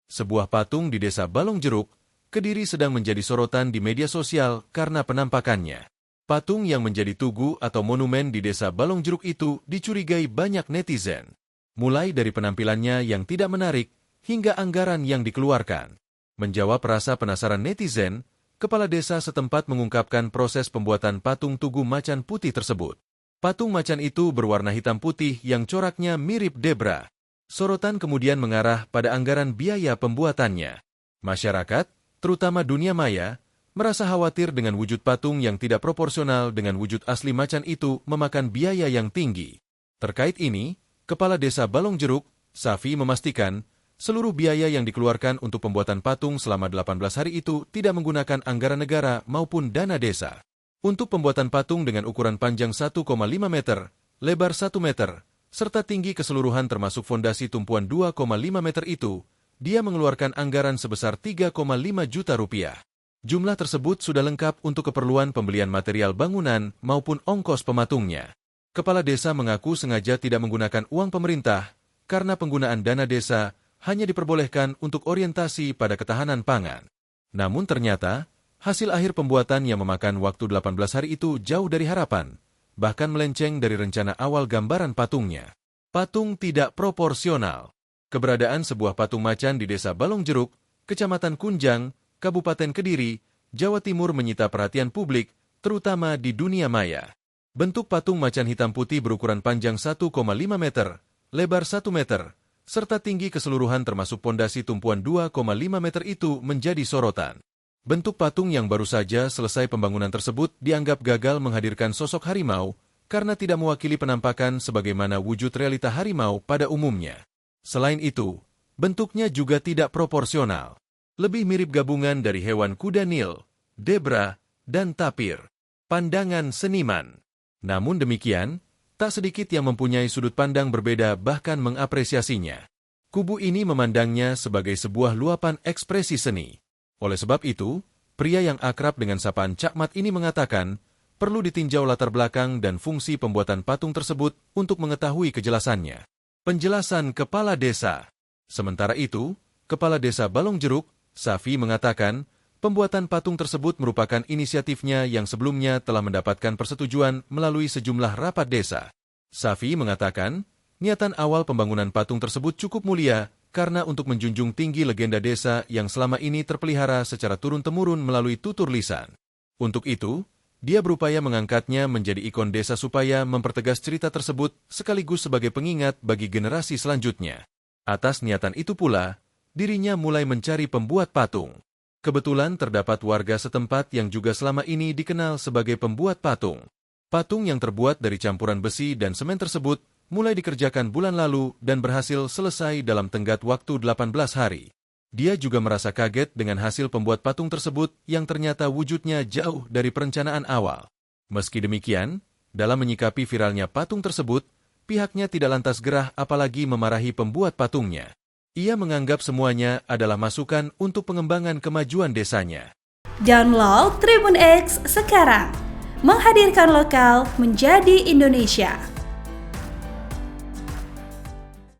Sebuah patung di Desa Balong Jeruk, Kediri sedang menjadi sorotan di media sosial karena penampakannya. Patung yang menjadi tugu atau monumen di Desa Balong Jeruk itu dicurigai banyak netizen. Mulai dari penampilannya yang tidak menarik, hingga anggaran yang dikeluarkan. Menjawab rasa penasaran netizen, Kepala Desa setempat mengungkapkan proses pembuatan patung tugu macan putih tersebut. Patung macan itu berwarna hitam putih yang coraknya mirip zebra. Sorotan kemudian mengarah pada anggaran biaya pembuatannya. Masyarakat, terutama dunia maya, merasa khawatir dengan wujud patung yang tidak proporsional dengan wujud asli macan itu memakan biaya yang tinggi. Terkait ini, Kepala Desa Balong Jeruk, Safi memastikan, seluruh biaya yang dikeluarkan untuk pembuatan patung selama 18 hari itu tidak menggunakan anggaran negara maupun dana desa. Untuk pembuatan patung dengan ukuran panjang 1,5 meter, lebar 1 meter, serta tinggi keseluruhan termasuk fondasi tumpuan 2,5 meter itu, dia mengeluarkan anggaran sebesar 3,5 juta rupiah. Jumlah tersebut sudah lengkap untuk keperluan pembelian material bangunan maupun ongkos pematungnya. Kepala desa mengaku sengaja tidak menggunakan uang pemerintah karena penggunaan dana desa hanya diperbolehkan untuk orientasi pada ketahanan pangan. Namun ternyata, hasil akhir pembuatan yang memakan waktu 18 hari itu jauh dari harapan, bahkan melenceng dari rencana awal gambaran patungnya. Patung tidak proporsional. Keberadaan sebuah patung macan di Desa Balong Jeruk, Kecamatan Kunjang, Kabupaten Kediri, Jawa Timur menyita perhatian publik, terutama di dunia maya. Bentuk patung macan hitam putih berukuran panjang 1,5 meter, lebar 1 meter, serta tinggi keseluruhan termasuk pondasi tumpuan 2,5 meter itu menjadi sorotan. Bentuk patung yang baru saja selesai pembangunan tersebut dianggap gagal menghadirkan sosok harimau karena tidak mewakili penampakan sebagaimana wujud realita harimau pada umumnya. Selain itu, bentuknya juga tidak proporsional. Lebih mirip gabungan dari hewan kuda Nil, zebra, dan tapir. Pandangan seniman. Namun demikian, tak sedikit yang mempunyai sudut pandang berbeda bahkan mengapresiasinya. Kubu ini memandangnya sebagai sebuah luapan ekspresi seni. Oleh sebab itu, pria yang akrab dengan sapaan Cakmat ini mengatakan, perlu ditinjau latar belakang dan fungsi pembuatan patung tersebut untuk mengetahui kejelasannya. Penjelasan Kepala Desa. Sementara itu, Kepala Desa Balong Jeruk, Safi mengatakan, pembuatan patung tersebut merupakan inisiatifnya yang sebelumnya telah mendapatkan persetujuan melalui sejumlah rapat desa. Safi mengatakan, niatan awal pembangunan patung tersebut cukup mulia karena untuk menjunjung tinggi legenda desa yang selama ini terpelihara secara turun-temurun melalui tutur lisan. Untuk itu, dia berupaya mengangkatnya menjadi ikon desa supaya mempertegas cerita tersebut sekaligus sebagai pengingat bagi generasi selanjutnya. Atas niatan itu pula, dirinya mulai mencari pembuat patung. Kebetulan terdapat warga setempat yang juga selama ini dikenal sebagai pembuat patung. Patung yang terbuat dari campuran besi dan semen tersebut mulai dikerjakan bulan lalu dan berhasil selesai dalam tenggat waktu 18 hari. Dia juga merasa kaget dengan hasil pembuat patung tersebut yang ternyata wujudnya jauh dari perencanaan awal. Meski demikian, dalam menyikapi viralnya patung tersebut, pihaknya tidak lantas gerah apalagi memarahi pembuat patungnya. Ia menganggap semuanya adalah masukan untuk pengembangan kemajuan desanya. Download Tribun X sekarang, menghadirkan lokal menjadi Indonesia.